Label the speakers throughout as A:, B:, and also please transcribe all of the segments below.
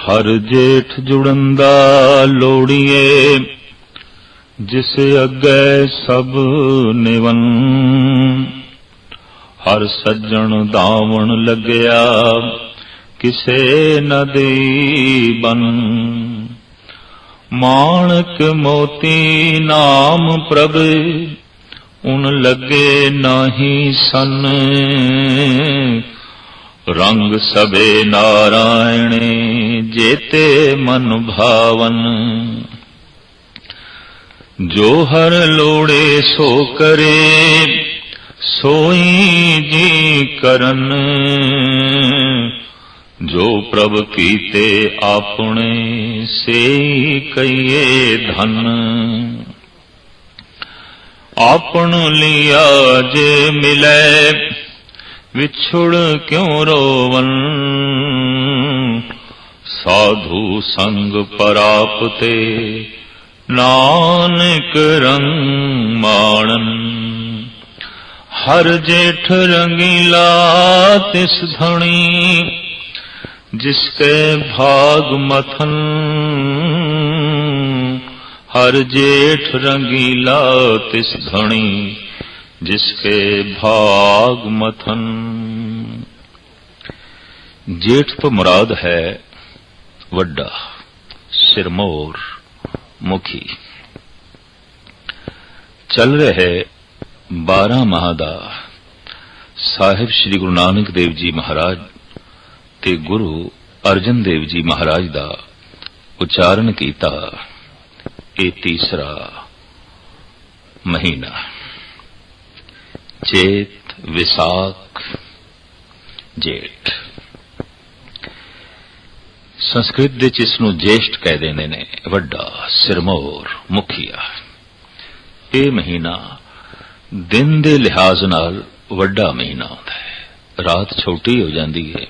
A: हर जेठ जुड़ंदा लोड़िए, जिस अग्गै सब निवन। हर सज्जन दावण लग्या, किसे न देई बन। माणक मोती नाम प्रभ, उन लगे नाही सन। रंग सबे नारायणे, जेते मन भावन। जो हर लोड़े सो करे, सोई जी करन। जो प्रभ कीते आपने, सेई कहिए धन। आपन लिया जे मिले, विछुड़ क्यों रोवन। साधु संग परापते, नानक रंग माणन। हर जेठ रंगीला तिस धनी, जिसके भाग मथन। हर जेठ रंगीला तिस धनी, जिसके भाग मथन। जेठ तो मुराद है वड्डा, सिरमौर, मुखी। चल रहे 12 माह दा साहिब श्री गुरु नानक देव जी महाराज ते गुरु अर्जन देव जी महाराज दा उच्चारण कीता ये तीसरा महीना। चेत, विसाख, जेठ। संस्कृत दे इसनूं ज्येष्ठ कह देंदे ने, वड्डा, सिरमौर, मुखिया। ये महीना दिन दे लिहाज नाल वड्डा महीना होता है। रात छोटी हो जाती है,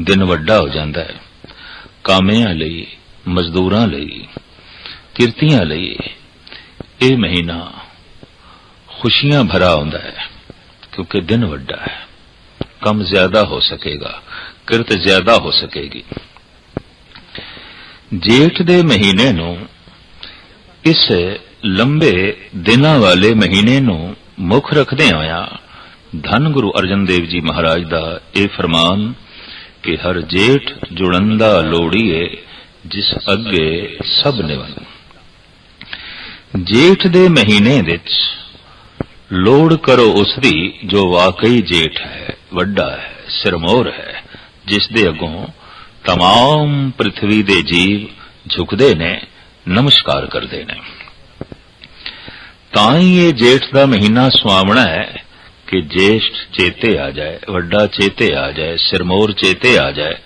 A: दिन वड्डा हो जाता है। कामियां लई, मजदूरां लई, किरतियां लई ये महीना खुशियां भरा होता है, क्योंकि दिन वड्डा है। कम ज्यादा हो सकेगा, किरत ज्यादा हो सकेगी। जेठ दे महीने नूं, इस लंबे दिनां वाले महीने नूं मुख रखदे होया धन गुरु अर्जन देव जी महाराज दा ये फरमान कि हर जेठ जुड़ंदा लोड़िए, जिस अगे सब निवन। जेठ दे महीने विच लोड़ करो उसदी जो वाकई जेठ है, वड्डा है, सिरमौर है, जिस दे अगों तमाम पृथ्वी दे जीव झुकदे ने, नमस्कार करदे ने। तां ही ये जेठ दा महीना सुहावना है कि ज्येष्ठ चेते आ जाए, वड्डा चेते आ जाए, सिरमौर चेते आ जाए।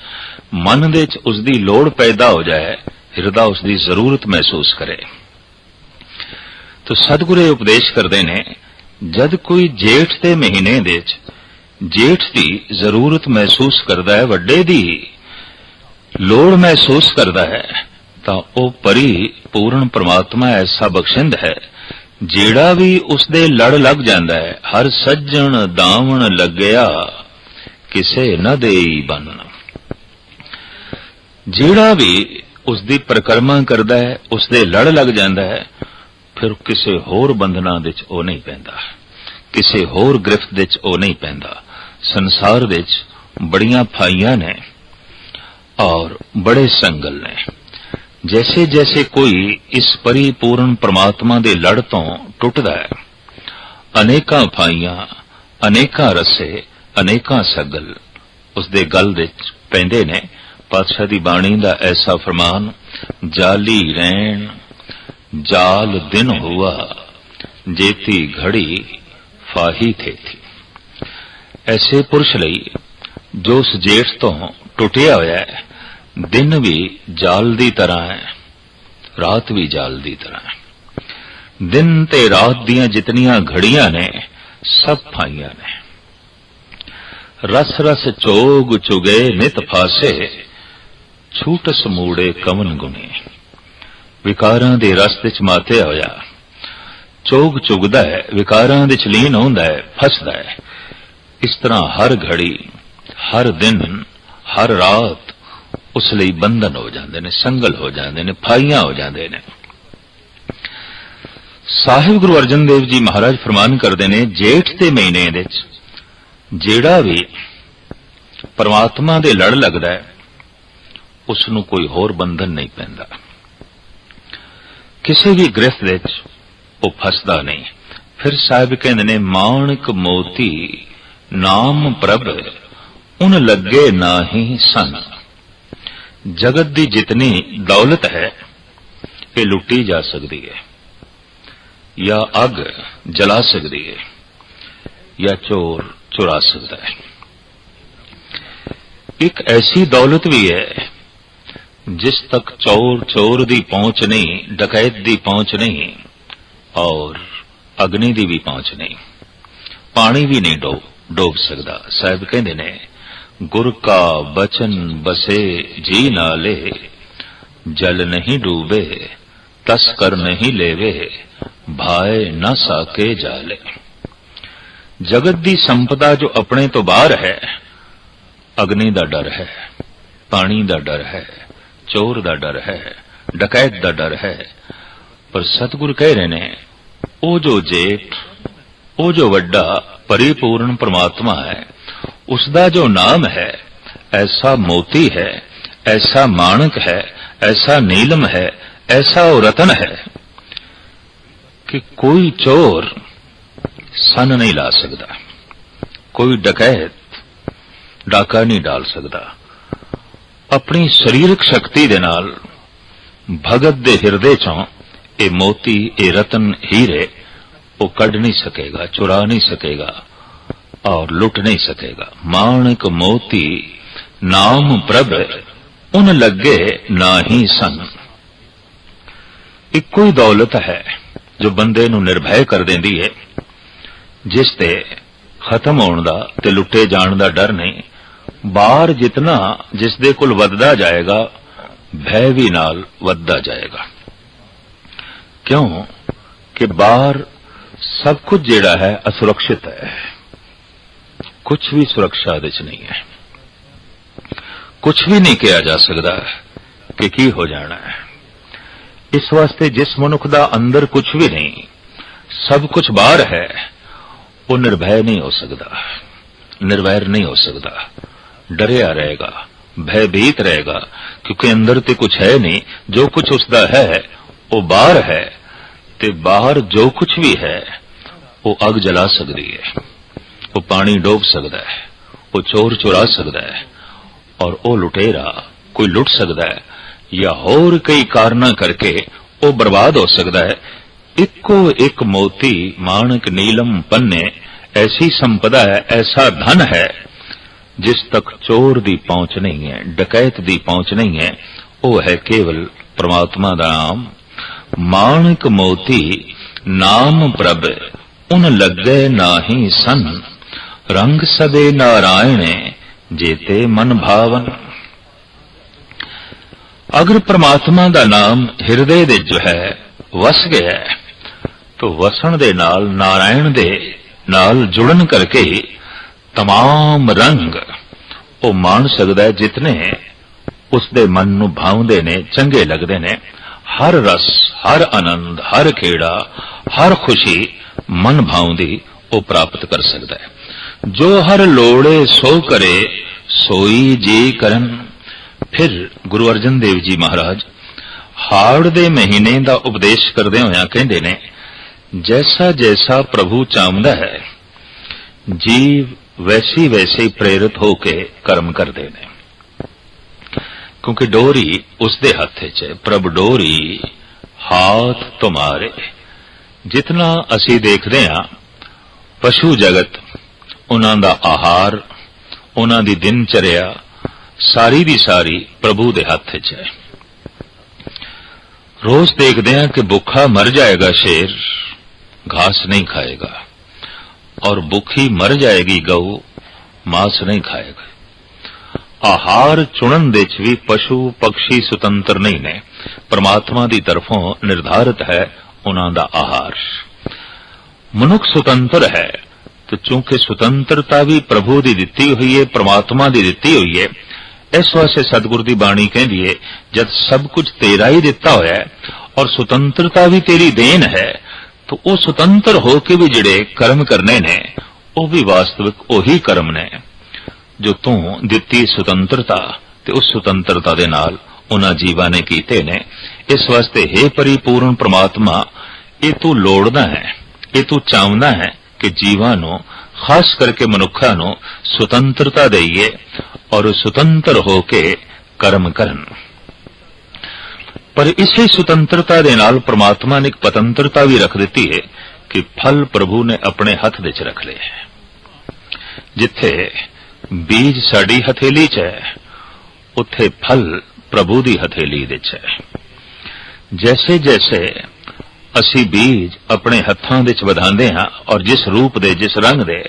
A: मन दे च उसदी लोड़ पैदा हो जाए, हिरदा उसदी जरूरत महसूस करे। तो सतगुरु उपदेश करते ने, जद कोई जेठ के महीने दे जेठ की जरूरत महसूस करता है, वड्डे दी लोड़ महसूस करता है, तो वह परिपूर्ण परमात्मा ऐसा बख्शिंद है जेड़ा भी उसदे लड़ लग जाता है। हर सज्जन दावण लग्या, किसे न देई बन। जेड़ा भी उसदी परिक्रमा करता है, उसदे लड़ लग जाता है, फिर किसी होर बंधना दे च ओ नहीं पैंदा, किसी होर गिरफ्त दे च ओ नहीं पैंदा। संसार दे च बड़ियां फाइयां ने और बड़े संगल ने। जैसे जैसे कोई इस परिपूर्ण परमात्मा दे लड़ तो टुटदा है, अनेकां फाइयां, अनेकां रस्से, अनेकां सगल उसदे गल दे च पैंदे ने। पातशाह दी बाणी दा ऐसा फरमान, जाली रैन जाल दिन हुआ, जेती घड़ी फाही थे थी। ऐसे पुरुष लई जो उस जेठ तो टुटिया होया है, दिन भी जाल दी तरह है, रात भी जाल दी तरह है। दिन ते रात दियां जितनियां घड़ियां ने, सब फाइयां ने। रस रस चोग चुगे नित फासे, छूटस मूड़े कवन गुने। विकारां दे रस विच मातिया होया चोग चुगदा है, विकारां दे लीन होंदा है, फसदा है। इस तरह हर घड़ी, हर दिन, हर रात उस लिए बंधन हो जाते हैं, संगल हो जाते हैं, फाइयां हो जाते हैं। साहिब गुरु अर्जन देव जी महाराज फरमान करते हैं, जेठ के महीने दे जेड़ा भी परमात्मा दे लड़ लगता है उसनों कोई होर बंधन नहीं पैंदा, किसी भी गिरफ्त दे वो फसदा नहीं। फिर साहिब कहते ने, माणक मोती नाम प्रभ उन लगे नाही सन। जगत की जितनी दौलत है ये लुटी जा सकती है, या अग जला सकती है, या चोर चुरा सकता है। एक ऐसी दौलत भी है जिस तक चोर चोर दी पहुंच नहीं, डकैत दी पहुंच नहीं, और अग्नि दी भी पहुंच नहीं, पानी भी नहीं डोब सकता। साहब कहते ने, गुर का बचन बसे जी नाले, जल नहीं डूबे तस कर नहीं लेवे, भाए न साके जाले। जगत दी संपदा जो अपने तो बाहर है, अग्नि दा डर है, पानी दा डर है, चोर दा डर है, डकैत दा डर है। पर सतगुरु कह रहे ने, ओ जो जेठ, ओ जो वड्डा परिपूर्ण परमात्मा है, उसका जो नाम है ऐसा मोती है, ऐसा माणक है, ऐसा नीलम है, ऐसा रतन है कि कोई चोर सन नहीं ला सकता, कोई डकैत डाका नहीं डाल सकता। अपनी शरीरक शक्ति दे नाल भगत दे हिरदे चों ए मोती, ए रतन, हीरे वो कढ़ नहीं सकेगा, चुरा नहीं सकेगा और लुट नहीं सकेगा। माणक मोती नाम प्रभ उन लगे नाही सन। इक्को ही दौलत है जो बंदे नूं निर्भय कर देंदी है, जिस ते खत्म होने दा ते लुटे जाण दा डर नहीं। बाहर जितना जिस दे कोल वधदा जाएगा, भय भी नाल वधदा जाएगा। क्यों कि बाहर सब कुछ जेड़ा है असुरक्षित है, कुछ भी सुरक्षा दे च नहीं है, कुछ भी नहीं किया जा सकता कि की हो जाना है। इस वास्ते जिस मनुख दा अंदर कुछ भी नहीं, सब कुछ बाहर है, वो निर्भय नहीं हो सकता, निर्वैर नहीं हो सकता, डरिया रहेगा, भयभीत रहेगा, क्योंकि अंदर ते कुछ है नहीं। जो कुछ उसका है वो बाहर है, ते बाहर जो कुछ भी है वो अग जला सकती है, वो पानी डोब सकता है, वो चोर चुरा सकता है, और वो लुटेरा कोई लुट सकता है, या होर कई कारण करके वो बर्बाद हो सकता है। इक्को एक मोती माणक नीलम पन्ने ऐसी संपदा है, ऐसा धन है जिस तक चोर दी पहुंच नहीं है, डकैत दी पहुंच नहीं है। वो है केवल परमात्मा दा नाम। माणक मोती नाम प्रभ उन लगे नाही सन, रंग सदे नारायण जेते मन भावन। अगर परमात्मा दा नाम हिरदे दे जो है वस गया है, तो वसन दे नाल नारायण दे नाल जुड़न करके तमाम रंग वो मान सकता है, जितने उसदे मन नू भावदे ने, चंगे लगदे ने। हर रस, हर आनंद, हर खेड़ा, हर खुशी मन भावदी वो प्राप्त कर सकता है। जो हर लोड़े सो करे सोई जी करन। फिर गुरु अर्जन देव जी महाराज हाड़ दे महीने का उपदेश करदे होया कहंदे ने, जैसा जैसा प्रभु चाहता है जीव वैसी वैसे प्रेरित होके कर्म करते हैं, क्योंकि डोरी उसदे हथ च है। प्रभ डोरी हाथ तुम्हारे। जितना असी देखते हैं पशु जगत, उन्हां दा आहार, उन्हां दी दिनचर्या सारी दी सारी प्रभु दे हथ च है। रोज देखते हैं कि भुखा मर जाएगा शेर, घास नहीं खाएगा, और भूखी मर जाएगी गऊ, मांस नहीं खाएगा। आहार चुनन दे च भी पशु पक्षी सुतंत्र नहीं ने, परमात्मा दी तरफों निर्धारित है उन्हां दा आहार। मनुख सुतंत्र है, तो चूंकि स्वतंत्रता भी प्रभु दी दिती हुई है, परमात्मा दी दिती हुई है, इस वास्ते सतगुरु की बाणी कहती है, जब सब कुछ तेरा ही दिता होया है और सुतंत्रता भी तेरी देन है, तो वो सुतंत्र होके भी जिहड़े कर्म करने ने वो भी वास्तविक ओही कर्म ने जो तू दिती सुतंत्रता ते उस सुतंत्रता दे नाल उन्हां जीवां ने कीते ने। इस वास्ते हे परिपूर्ण परमात्मा, ये तू लोड़दा है, ये तू चाहता है कि जीवां नूं, खास करके मनुखा नूं सुतंत्रता देईए और स्वतंत्र होके कर्म करन। पर इसी सुतंत्रता दे नाल परमात्मा ने एक पतंत्रता भी रख दी है कि फल प्रभु ने अपने हथ विच रख ले है। जिथे बीज साडी हथेली च है, उत्थे फल प्रभु दी हथेली विच है। जैसे जैसे असी बीज अपने हत्थां विच वधांदे हां और जिस रूप दे, जिस रंग दे,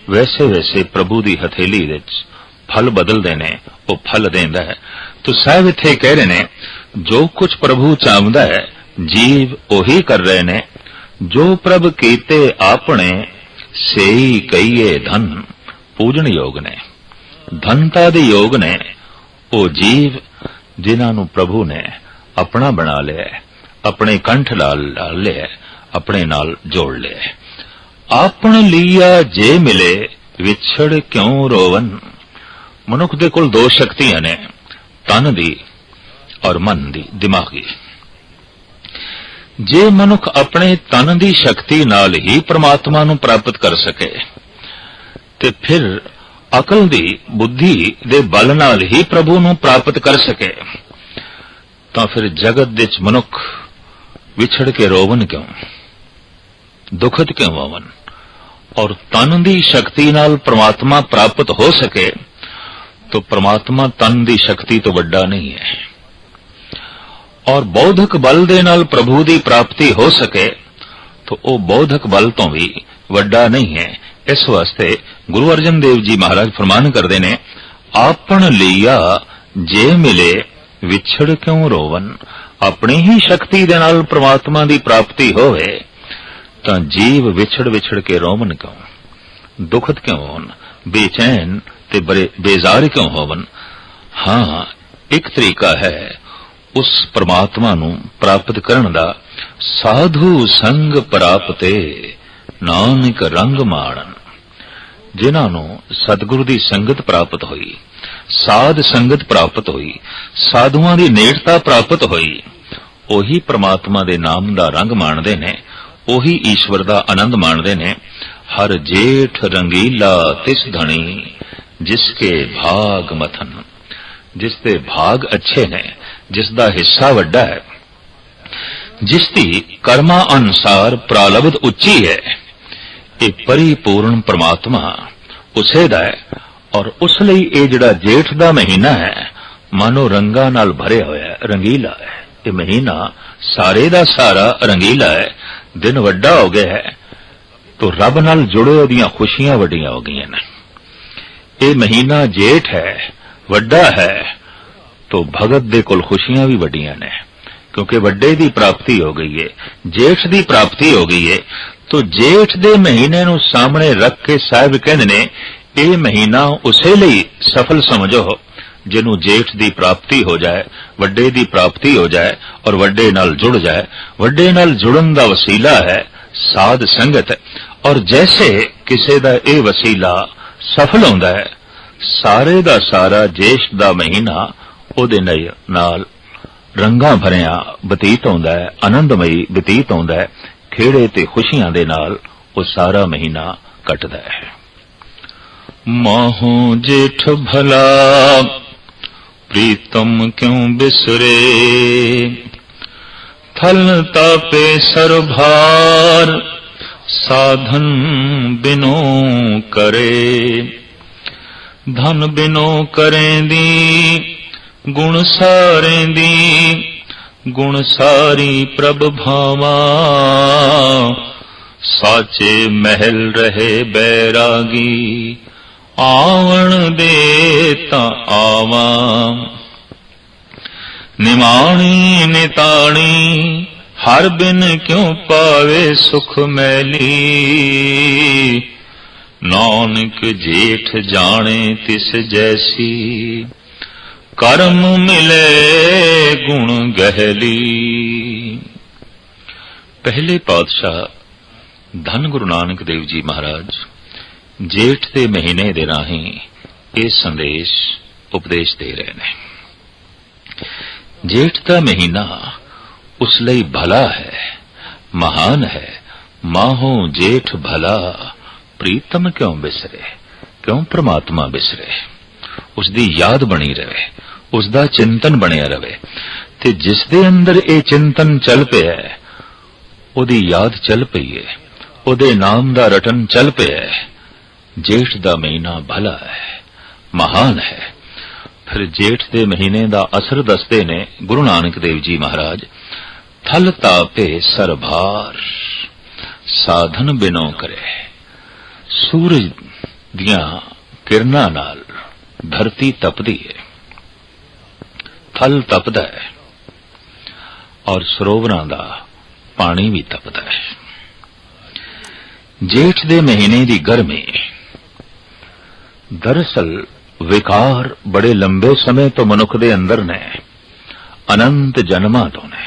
A: वैसे वैसे प्रभु दी हथेली विच फल बदलदे ने, वो फल देंदा है। तो साहब इत्थे कह रहे ने, जो कुछ प्रभु चाहता है जीव ओही कर रहे ने। जो प्रभ कीते आपने सेई कईए धन, पूजन योग ने, धनता दे योग ने वो जीव जिन्हां नूं प्रभु ने अपना बना लिया, अपने कंठ लाल लिया, अपने नाल जोड़ लिया। आपन लिया जे मिले विछड़ क्यों रोवन। मनुख दे कोल दो शक्तियां ने, तन दी और मन दी, दिमागी। जे मनुख अपने तन दी शक्ति नाल ही परमात्मा नूं प्राप्त कर सके ते फिर अकल दी, बुद्धि दे बल नाल ही प्रभु नूं प्राप्त कर सके, तां फिर जगत विच मनुख विछड़ के रोवन क्यों, दुखद क्यों होवन। और तन दी शक्ति नाल परमात्मा प्राप्त हो सके तो परमात्मा तन दी शक्ति तो वड्डा नहीं है। और बौद्धिक बल दे नाल प्रभु दी प्राप्ति हो सके तो वो बौद्धिक बल तो भी वड्डा नहीं है। इस वास्ते गुरु अर्जन देव जी महाराज फरमान करते ने, आपन लिया जे मिले विछड़ क्यों रोवन। अपनी ही शक्ति दे नाल परमात्मा दी प्राप्ति होवे तां जीव विछड़ विछड़ के रोवन क्यों, दुखद क्यों होवन, बेचैन ते बेजार क्यों होवन। हाँ, एक तरीका है उस परमात्मा नूं प्राप्त करन दा, साधु संग प्राप्ते नानक रंग माणन। जिन्हां नूं सतगुरु दी संगत प्राप्त हुई, साध संगत प्राप्त हुई, साधुआं दी नेड़ता प्राप्त हुई, ओही परमात्मा दे नाम दा रंग माणदे ने, ओही ईश्वर दा आनंद माणदे ने। हर जेठ रंगीला तिस धनी जिसके भाग मथन। जिसके भाग अच्छे ने, जिसदा हिस्सा वड्डा है, जिसदी कर्मा अनुसार प्रालब्ध उच्ची है, ये परिपूर्ण परमात्मा उसे दा है। और उस लई ये जिहड़ा जेठ दा महीना है मानो रंगां नाल भरिया होया है, रंगीला है। ये महीना सारे दा सारा रंगीला है। दिन वड्डा हो गया है तो रब नाल जुड़े ओदियां खुशियां वड्डियां हो गईयां ने। ये महीना जेठ है, वड्डा है, तो भगत दे कोल खुशियां भी वड्डियां ने, क्योंकि वड्डे दी प्राप्ति हो गई है, जेठ दी प्राप्ति हो गई है। तो जेठ दे महीने नूं सामने रख के साहिब कहंदे ने, ये महीना उसे लिए सफल समझो जिन्हों जेठ दी प्राप्ति हो जाए, वड्डे दी प्राप्ति हो जाए और वड्डे नाल जुड़ जाए। वड्डे नाल जुड़न दा वसीला है साध संगत। और जैसे किसी दा ये वसीला सफल होंदा है, सारे दा सारा जेठ दा महीना ओदे नाल रंगां भरिया बतीत होंदा है, आनंदमई बतीत होंदा है। खेड़े ते खुशियां दे नाल वो सारा महीना कटदा है। माहो जेठ भला प्रीतम क्यों बिसरे, थल तापे सरभार साधन बिनो करे। धन बिनो करेंदी गुण सारेंदी, गुण सारी प्रभ भावा। साचे महल रहे बैरागी, आवण दे तां आवा। निमाणी निताणी हर बिन क्यों पावे सुख मैली। नानक जेठ जाने तिस जैसी, ਕਰਮ ਮਿਲੇ ਗੁਣ ਗਹਿਲੀ। ਪਹਿਲੇ ਪਾਤਸ਼ਾਹ ਧੰਨ ਗੁਰੂ ਨਾਨਕ ਦੇਵ ਜੀ ਮਹਾਰਾਜ ਜੇਠ ਦੇ ਮਹੀਨੇ ਦੇ ਰਾਹੀਂ ਇਹ ਸੰਦੇਸ਼ ਉਪਦੇਸ਼ ਦੇ ਰਹੇ ਨੇ। ਜੇਠ ਦਾ ਮਹੀਨਾ ਉਸ ਲਈ ਭਲਾ ਹੈ, ਮਹਾਨ ਹੈ। ਮਾਹੋ ਜੇਠ ਭਲਾ ਪ੍ਰੀਤਮ ਕਿਉਂ ਬਿਸਰੇ, ਕਿਉਂ ਪ੍ਰਮਾਤਮਾ ਬਿਸਰੇ। ਉਸ ਦੀ ਯਾਦ ਬਣੀ ਰਹੇ, ਉਸ ਦਾ ਚਿੰਤਨ ਬਣਿਆ ਰਹੇ, ਤੇ ਜਿਸ ਦੇ ਅੰਦਰ ਇਹ ਚਿੰਤਨ ਚੱਲ ਪਿਆ, ਉਹਦੀ ਯਾਦ ਚੱਲ ਪਈ ਹੈ, ਉਹਦੇ ਨਾਮ ਦਾ ਰਟਨ ਚੱਲ ਪਿਆ। ਜੇਠ ਦਾ ਮਹੀਨਾ ਭਲਾ ਹੈ, ਮਹਾਨ ਹੈ। ਫਿਰ ਜੇਠ ਦੇ ਮਹੀਨੇ ਦਾ ਅਸਰ ਦੱਸਦੇ ਨੇ ਗੁਰੂ ਨਾਨਕ ਦੇਵ ਜੀ ਮਹਾਰਾਜ। ਥਲ ਤਾਪੇ ਸਰਭਾਰ ਸਾਧਨ ਬਿਨੋ ਕਰੇ। ਸੂਰਜ ਦੀਆਂ ਕਿਰਨਾਂ ਨਾਲ ਧਰਤੀ ਤਪਦੀ ਹੈ, ਥਲ ਤਪਦਾ ਹੈ, ਔਰ ਸਰੋਵਰਾਂ ਦਾ ਪਾਣੀ ਵੀ ਤਪਦਾ ਹੈ। ਜੇਠ ਦੇ ਮਹੀਨੇ ਦੀ ਗਰਮੀ ਦਰਅਸਲ ਵਿਕਾਰ ਬੜੇ ਲੰਬੇ ਸਮੇਂ ਤੋਂ ਮਨੁੱਖ ਦੇ ਅੰਦਰ ਨੇ, ਅਨੰਤ ਜਨਮਾਂ ਤੋਂ ਨੇ,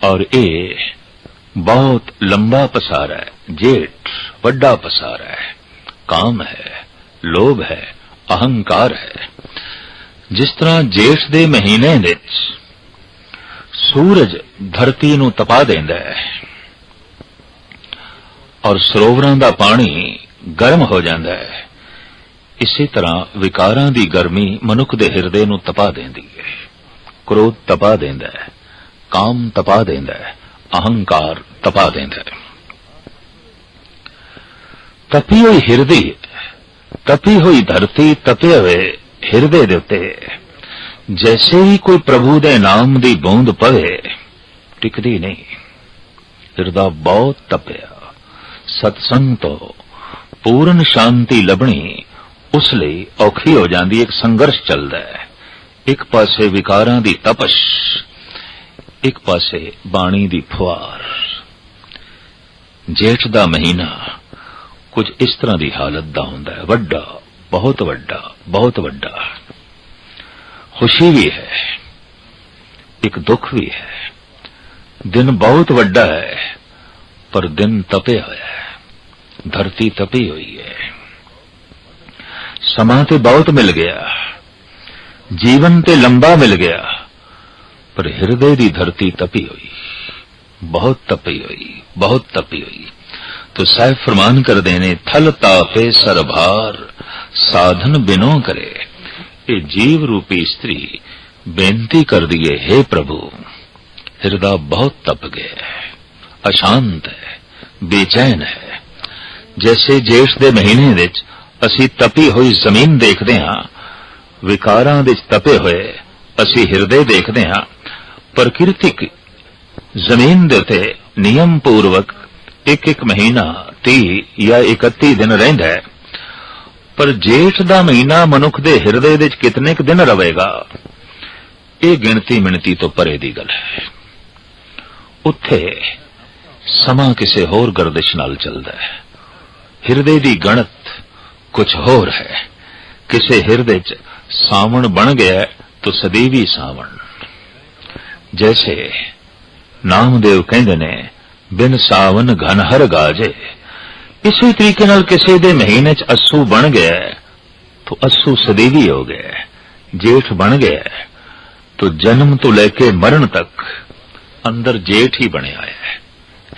A: ਔਰ ਇਹ ਬਹੁਤ ਲੰਬਾ ਪਸਾਰਾ ਹੈ। ਜੇਠ ਵੱਡਾ ਪਸਾਰਾ ਹੈ। ਕਾਮ ਹੈ, ਲੋਭ ਹੈ, ਅਹੰਕਾਰ ਹੈ। ਜਿਸ ਤਰ੍ਹਾਂ ਜੇਠ ਦੇ ਮਹੀਨੇ ਵਿੱਚ ਸੂਰਜ ਧਰਤੀ ਨੂੰ ਤਪਾ ਦਿੰਦਾ ਹੈ ਔਰ ਸਰੋਵਰਾਂ ਦਾ ਪਾਣੀ ਗਰਮ ਹੋ ਜਾਂਦਾ ਹੈ, ਇਸੇ ਤਰ੍ਹਾਂ ਵਿਕਾਰਾਂ ਦੀ ਗਰਮੀ ਮਨੁੱਖ ਦੇ ਹਿਰਦੇ ਨੂੰ ਤਪਾ ਦਿੰਦੀ ਹੈ। ਕ੍ਰੋਧ ਤਪਾ ਦਿੰਦਾ ਹੈ, ਕਾਮ ਤਪਾ ਦਿੰਦਾ ਹੈ, ਅਹੰਕਾਰ ਤਪਾ ਦਿੰਦਾ ਹੈ। ਤਪੀ ਹੋਈ ਹਿਰਦੇ, ਤਪੀ ਹੋਈ ਧਰਤੀ, ਤਪੇ ਹੋਏ ਹਿਰਦੇ ਦੇ ਉੱਤੇ ਜੈਸੇ ਹੀ ਕੋਈ ਪ੍ਰਭੂ ਦੇ ਨਾਮ ਦੀ ਬੂੰਦ ਪਵੇ, ਟਿਕਦੀ ਨਹੀਂ। ਹਿਰਦਾ ਬਹੁਤ ਤਪਿਆ। ਸਤਸੰਗ ਤੋਂ ਪੂਰਨ ਸ਼ਾਂਤੀ ਲੱਭਣੀ ਉਸ ਲਈ ਔਖੀ ਹੋ ਜਾਂਦੀ। ਇੱਕ ਸੰਘਰਸ਼ ਚੱਲਦਾ ਹੈ। ਇੱਕ ਪਾਸੇ ਵਿਕਾਰਾਂ ਦੀ ਤਪਸ਼, ਇੱਕ ਪਾਸੇ ਬਾਣੀ ਦੀ ਫੁਹਾਰ। ਜੇਠ ਦਾ ਮਹੀਨਾ ਕੁਝ ਇਸ ਤਰ੍ਹਾਂ ਦੀ ਹਾਲਤ ਦਾ ਹੁੰਦਾ ਹੈ, ਵੱਡਾ, ਬਹੁਤ ਵੱਡਾ, ਬਹੁਤ ਵੱਡਾ। ਖੁਸ਼ੀ ਵੀ ਹੈ, ਇੱਕ ਦੁੱਖ ਵੀ ਹੈ। ਦਿਨ ਬਹੁਤ ਵੱਡਾ ਹੈ, ਪਰ ਦਿਨ ਤਪਿਆ ਹੋਇਆ ਹੈ, ਧਰਤੀ ਤਪੀ ਹੋਈ ਹੈ। ਸਮਾਂ ਤੇ ਬਹੁਤ ਮਿਲ ਗਿਆ, ਜੀਵਨ ਤੇ ਲੰਬਾ ਮਿਲ ਗਿਆ, ਪਰ ਹਿਰਦੇ ਦੀ ਧਰਤੀ ਤਪੀ ਹੋਈ, ਬਹੁਤ ਤਪੀ ਹੋਈ, ਬਹੁਤ ਤਪੀ ਹੋਈ। तो साहिब फरमान कर देने थल तापे सरभार साधन बिनो करे। ये जीव रूपी स्त्री बेनती कर दिए, हे प्रभु हृदय बहुत तप गया है, अशांत है, बेचैन है। जैसे जेठ दे महीने विच असी तपी हुई जमीन देखते हाँ, विकारां विच तपे हुए असी हृदय देखते हाँ। प्रकृतिक जमीन दे उत्ते नियम पूर्वक एक एक महीना 30 या 31 दिन रहिंदा है, पर जेठ दा महीना मनुख दे हिरदे विच कितने क दिन रवेगा, ये गिणती मिणती तो परे दी गल है। उत्थे समा किसे होर गर्दिश नाल चलदा है। हिरदे दी गणत कुछ होर है। किसे हिरदे च सावण बन गया तो सदैवी सावण। जैसे नामदेव कहंदे ने बिन सावन घन हर गाजे। इसी तरीके नाल किसी दे महीने च अस्सू बन गया तो अस्सू सदैवी हो गया। जेठ बन गया तो जन्म तो लेके मरण तक अंदर जेठ ही बने आया है।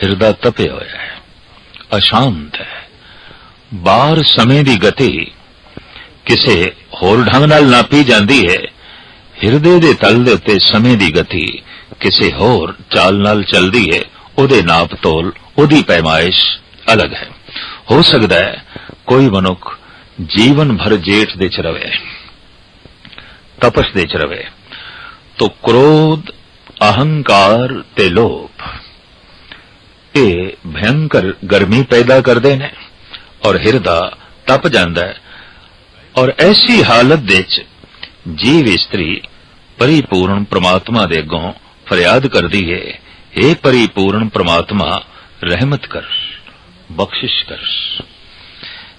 A: हृदय तपे होया है, अशांत है। बाहर समय की गति किसे होर ढंग नाल नापी जाती है, हिरदे दे तल दे उत्ते समय की गति किसे होर चाल नाल चलती है। ਉਹਦੇ ਨਾਪ ਤੋਲ, ਉਹਦੀ ਪੈਮਾਇਸ਼ अलग है। हो सकता है कोई मनुख जीवन भर जेठ दे च रवे, तपश दे च रवे, तो क्रोध, अहंकार ते लोभ ये भयंकर गर्मी पैदा करते हैं और हिरदा तप जाता है। और ऐसी हालत दे च जीव स्त्री परिपूर्ण परमात्मा दे अगों फरियाद करती है, हे परिपूर्ण परमात्मा रहमत कर, बख्शिश कर,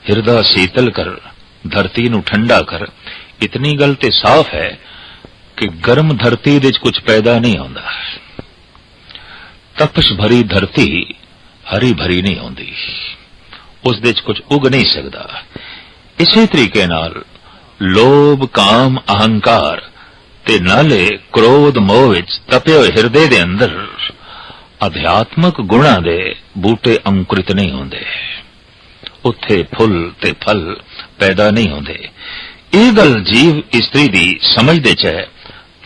A: हिरदा शीतल कर, धरती नू ठंडा कर। इतनी गल ते साफ है कि गर्म धरती दे कुछ पैदा नहीं होंदा, तपश भरी धरती हरी भरी नहीं होंदी, उस दे कुछ उग नहीं सकदा। इसी तरीके नाल लोभ काम अहंकार ते नाले क्रोध मोह विच तपे हुए हिरदे दे अंदर अध्यात्मक गुणा दे बूटे अंकुरित नहीं होंदे, उत्थे फुल ते फल पैदा नहीं होंदे। ये गल जीव इस्त्री दी समझदे च है,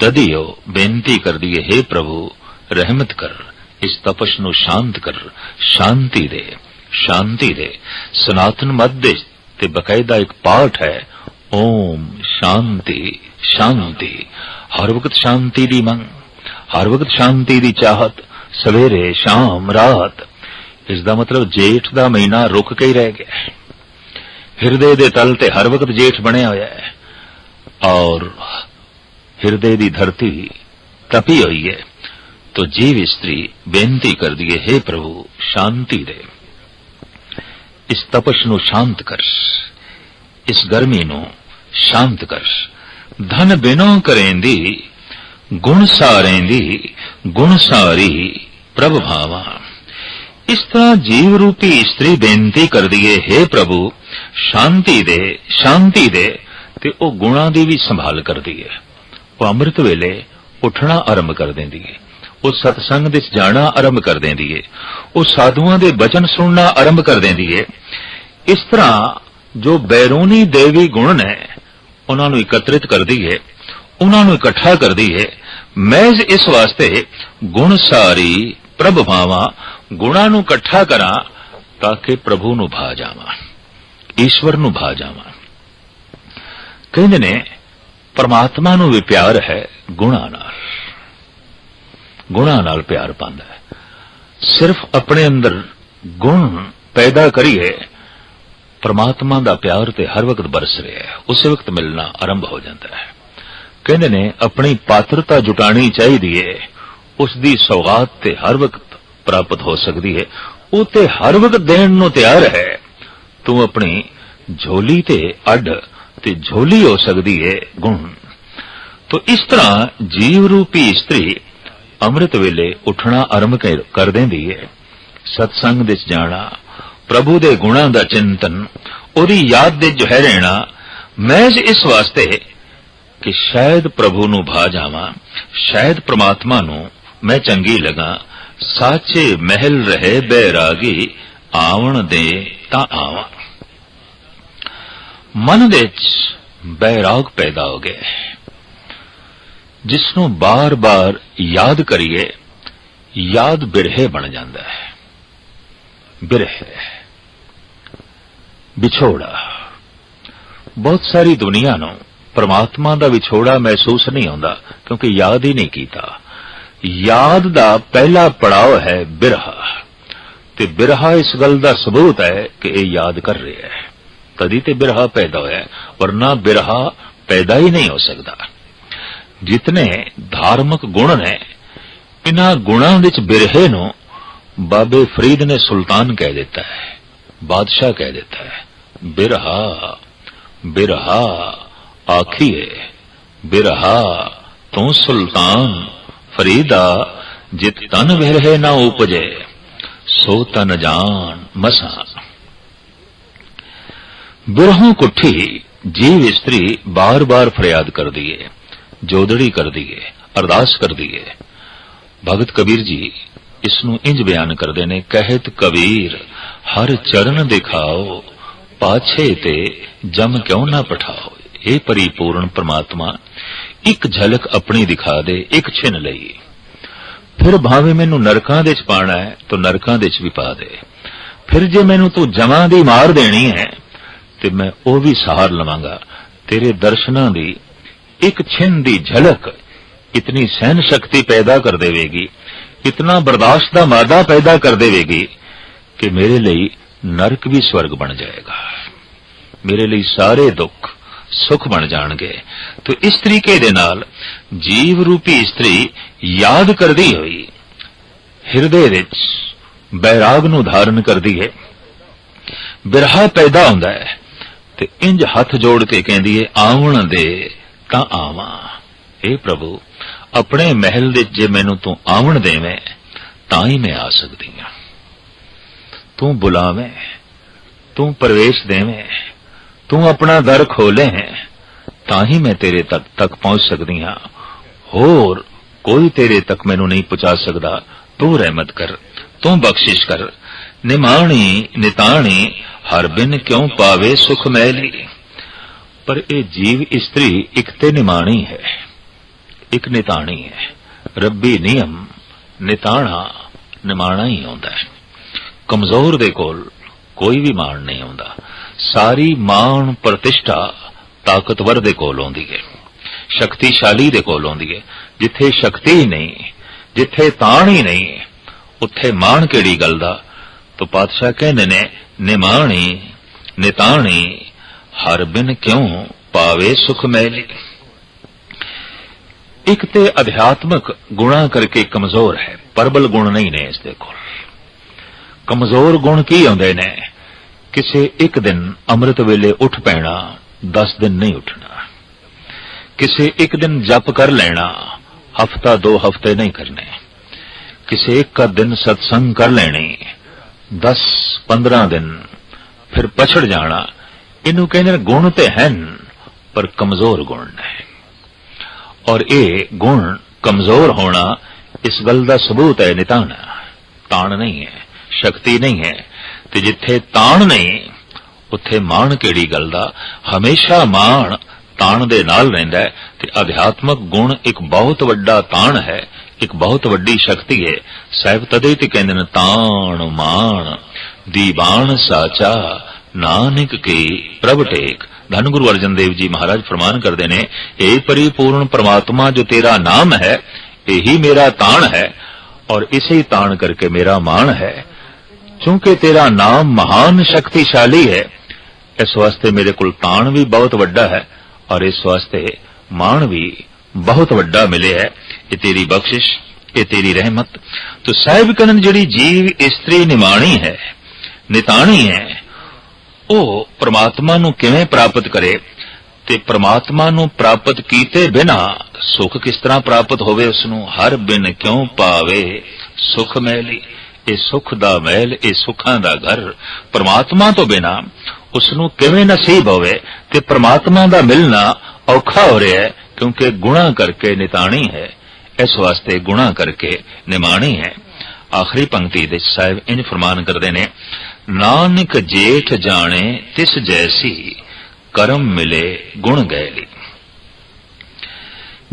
A: तदी ओ बेनती कर दी है, हे प्रभु रहमत कर, इस तपश नू शांत कर, शांति दे, शांति दे। सनातन मत दे ते बकायदा एक पाठ है, ओम शांति शांति। हर वक्त शांति दी मंग, हर वक्त शांति दी चाहत, सवेरे शाम रात। इसका मतलब जेठ दा महीना रुक के ही रह गया, हिरदे दे तल ते हर वक्त जेठ बनया होया है और हिरदे दी धरती तपी हुई है। तो जीव स्त्री बेनती कर दिए, हे प्रभु शांति दे, इस तपश नू शांत कर, इस गर्मी नू शांत कर। धन बिनो करेंदी गुण सारेंदी, गुण सारी प्रभ भावा। इस तरह जीव रूपी स्त्री बेनती कर दिए, हे प्रभु शांति दे, शांति दे, ते ओ गुणा दी भी संभाल कर दी है। वो अमृत वेले उठना आरंभ कर देंदी है, वो सत्संग दे जाना आरंभ कर देंदी है, वो साधुआं दे वचन सुनना आरंभ कर देंदी है। इस तरह जो बैरूनी देवी गुण ने उन्हां नूं एकत्रित कर दी है, उन्हां नूं इकट्ठा कर दी है। महज इस वास्ते गुण सारी प्रभ भावा, गुणा नूं इकट्ठा करा ताकि प्रभु नूं भा जावां, ईश्वर नूं भा जावां। कहंदे ने परमात्मा नूं भी प्यार है गुणा नाल, गुणा नाल प्यार पांदा है। सिर्फ अपने अंदर गुण पैदा करिए, परमात्मा दा प्यार ते हर वक्त बरस रहा है, उस वक्त मिलना आरंभ हो जाता है। कहंदे ने अपनी पात्रता जुटानी चाहिए, उसकी सौगात ते हर वक्त प्राप्त हो सकती है, वो ते हर वक्त देण नूं तैयार है। तू अपनी झोली ते अड ते झोली हो सकती है गुण। तो इस तरह जीव रूपी स्त्री अमृत वेले उठना आरंभ कर देंदी है, सत्संग दे जाना, प्रभु दे गुणां दा चिंतन, ओदी याद दे जो है रहना, महज इस वास्ते कि शायद प्रभु नूं भा जावां, शायद परमात्मा नूं मैं चंगी लगा। साचे महल रहे बैरागी, आवन दे तां आवां। मन दे बैराग पैदा हो गया, जिसनों बार बार याद करिए, याद बिरहे बन जाता है। बिरह विछोड़ा, बहुत सारी दुनिया नूं परमात्मा दा विछोड़ा महसूस नहीं होंदा क्योंकि याद ही नहीं कीता। याद दा पहला पड़ाव है बिरहा, ते बिरहा इस गल दा सबूत है कि ये याद कर रहे है, तदी ते बिरहा पैदा होया, वरना बिरहा पैदा ही नहीं हो सकता। जितने धार्मिक गुण ने, इन्हां गुणां विच बिरहे नूं बाबे फरीद ने सुल्तान कह देता है, बादशाह कह देता है। बिरहा बिरहा आखिए, बिरहा तू सुल्तान फरीदा, जित तन बिरहे ना उपजे, सो तन जान मसा। बिरहों कुठी जीव स्त्री बार बार फरियाद कर दिए, जोदड़ी कर दिए, अरदास कर दिए। भगत कबीर जी इसनू इंज बयान करते ने, कहत कबीर हर चरण दिखाओ, पाछे ते जम क्यों ना पठाओ। हे परिपूर्ण परमात्मा, एक झलक अपनी दिखा दे, एक छिन लई, फिर भावे मैनू नरकां दे च पाना है तो नरकां दे च भी पा दे, फिर जे मैनू तू जमां दी मार देनी है ते मैं ओ भी सहार लवांगा। तेरे दर्शनां दी एक छिन दी झलक इतनी सहन शक्ति पैदा कर देवेगी, इतना बर्दाश्त दा मादा पैदा कर देवेगी कि मेरे लिए नरक भी स्वर्ग बन जाएगा, मेरे लिए सारे दुख सुख बन जाणगे। तो इस तरीके दे नाल जीव रूपी स्त्री याद करदी होई हिरदे विच बैराग नूं धारण करदी है। बिरहा पैदा हुंदा है, ते इंज हथ जोड़ के कहंदी है आवन दे तां आवां। हे प्रभु अपने महल दे जे मैनू तू आवन देवें तां ही मैं आ सकदी हां। तू बुलावें, तू प्रवेश देवें, तू अपना दर खोले तां ही मैं तेरे तक पहुंच सकदी हां। होर कोई तेरे तक मैनू नहीं पहुंचा सकदा। तू रहमत कर, तू बख्शिश कर। निमाणी निताणी हर बिन क्यों पावे सुख मैली। पर यह जीव स्त्री एक ते निमाणी है, एक निताणी है। रब्बी नियम निताणा निमाणा ही आउंदा है। कमजोर दे कोल कोई भी मान नहीं आउंदा। सारी मान प्रतिष्ठा ताकतवर दे कोल आउंदी है, शक्तिशाली दे कोल आउंदी है। जिथे शक्ति ही नहीं, जिथे ताण ही नहीं, उत्थे मान केड़ी गल दा। तो पातशाह कहने ने निमाणी निताणी हर बिन क्यों पावे सुख मैली। एक ते अध्यात्मक गुणा करके कमजोर है, परबल गुण नहीं ने इसदे कोल। कमजोर गुण की आउंदे ने, किसे एक दिन अमृत वेले उठ पैना, 10 दिन नहीं उठना। किसे एक दिन जप कर लेना, हफ्ता 2 हफ्ते नहीं करने। किसे एक का दिन सत्संग कर लेनी, 10-15 दिन फिर पछड़ जाना। इनू कहने गुण ते हैं पर कमजोर गुण है। और ये गुण कमजोर होना इस गल का सबूत है निताना। ताण नहीं है, शक्ति नहीं है। ते जिथे ताण नहीं उत्थे मान केड़ी गल दा। हमेशा मान ताण दे नाल रहिंदा है। ते अध्यात्मक गुण एक बहुत वड्डा ताण है, एक बहुत वड्डी शक्ति है। साहिब तदे ते कहंदे ने ताण मान दीवान साचा नानक के प्रभ टेक। धन गुरु अर्जन देव जी महाराज फरमान करते ने, हे परिपूर्ण परमात्मा जो तेरा नाम है यही मेरा ताण है और इसे ताण करके मेरा मान है। चूंकि तेरा नाम महान शक्तिशाली है, इस वास्ते मेरे कुल ताण भी बहुत वड्डा है और इस वास्ते मान भी बहुत वड्डा मिले है। ये तेरी बख्शिश, ये तेरी रहमत। तो साहिब कनन जिहड़ी जीव स्त्री निमाणी है, निताणी है, ਉਹ परमात्मा नूं किवें प्राप्त करे ते परमात्मा नूं प्राप्त कीते बिना सुख किस तरह प्राप्त होवे उसनूं। हर बिन क्यों पावे सुख मैली। ये सुख दा महल, ये सुखां दा घर परमात्मा तो बिना उसनूं किवें नसीब होवे। ते परमात्मा दा मिलना औखा हो रहा है क्योंकि गुणा करके निताणी है, इस वास्ते गुणा करके निमाणी है। आखिरी पंक्ति दे साहिब इंज फरमान करते ने, नानक जेठ जाने तिस जैसी करम मिले गुण गैली।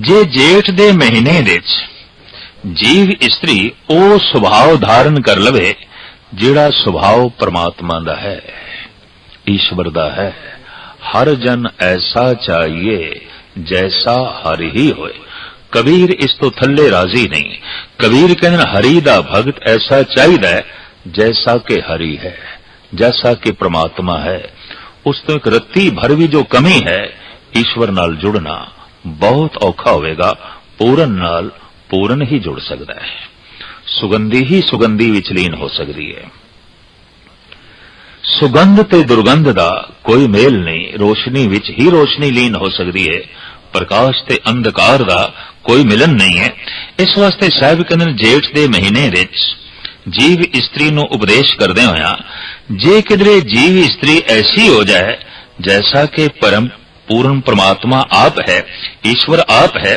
A: जे जेठ दे महीने विच जीव स्त्री ओ सुभाव धारण कर लवे जिहड़ा सुभाव परमात्मा दा है, ईश्वर दा है। हर जन ऐसा चाहिए जैसा हरि ही होए। कबीर इस तो थल्ले राजी नहीं। कबीर कहने हरि दा भगत ऐसा चाहिए जैसा कि हरि है, जैसा कि परमात्मा है। उस तो एक रत्ती भर भी जो कमी है, ईश्वर नाल जुड़ना बहुत औखा होवेगा। पूरन नाल पूरन ही जुड़ सकता है, सुगंधी ही सुगंधी विच लीन हो सकती है। सुगंध ते दुर्गंध दा कोई मेल नहीं, रोशनी विच ही रोशनी लीन हो सकती है। प्रकाश ते अंधकार दा कोई मिलन नहीं है। इस वास्ते साहिब कहंदे जेठ दे महीने विच जीव स्त्री नूं उपदेश करदे होया, जे किधरे जीव स्त्री ऐसी हो जाए जैसा कि परम पूर्ण परमात्मा आप है, ईश्वर आप है,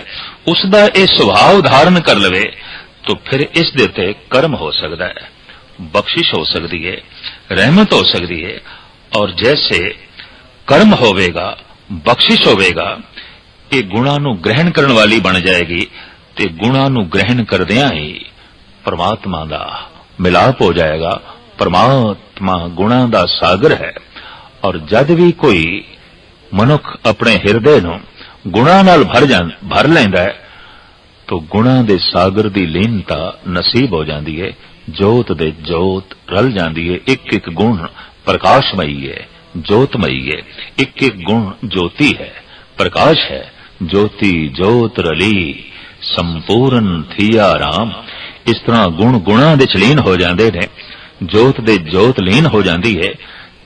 A: उसका यह स्वभाव धारण कर लवे तो फिर इस दे ते कर्म हो सकता है, बख्शिश हो सकती है, रहमत हो सकती है। और जैसे कर्म होवेगा, बख्शिश होवेगा, ये गुणा नूं ग्रहण करने वाली बन जाएगी। ते गुणा नूं ग्रहण करदियां ही परमात्मा दा मिलाप हो जाएगा। परमात्मा गुणा दा सागर है और जद भी कोई मनुख अपने हिरदे नूं गुणा नाल भर लैंदा है तो गुणा दे सागर दी लीनता नसीब हो जाती है। जोत दे जोत रल जाती है। एक एक गुण प्रकाशमयी है, जोतमयी है। एक एक गुण ज्योति है, प्रकाश है। ज्योति जोत रली संपूर्ण थिया राम। इस तरह गुण गुणा दे लीन हो जाते हैं, जोत दे जोत लीन हो जाती है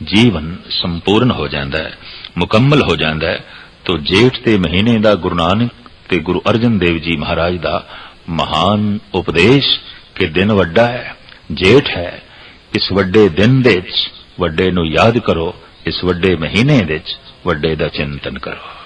A: ਜੀਵਨ ਸੰਪੂਰਨ ਹੋ ਜਾਂਦਾ ਹੈ, ਮੁਕੰਮਲ ਹੋ ਜਾਂਦਾ ਹੈ। तो जेठ के महीने का गुरु नानक ते गुरु अर्जन देव जी महाराज का महान उपदेश कि दिन वड्डा है, जेठ है, इस वड्डे दिन दे वड्डे नूं याद करो, इस वड्डे महीने दे वड्डे दा चिंतन करो।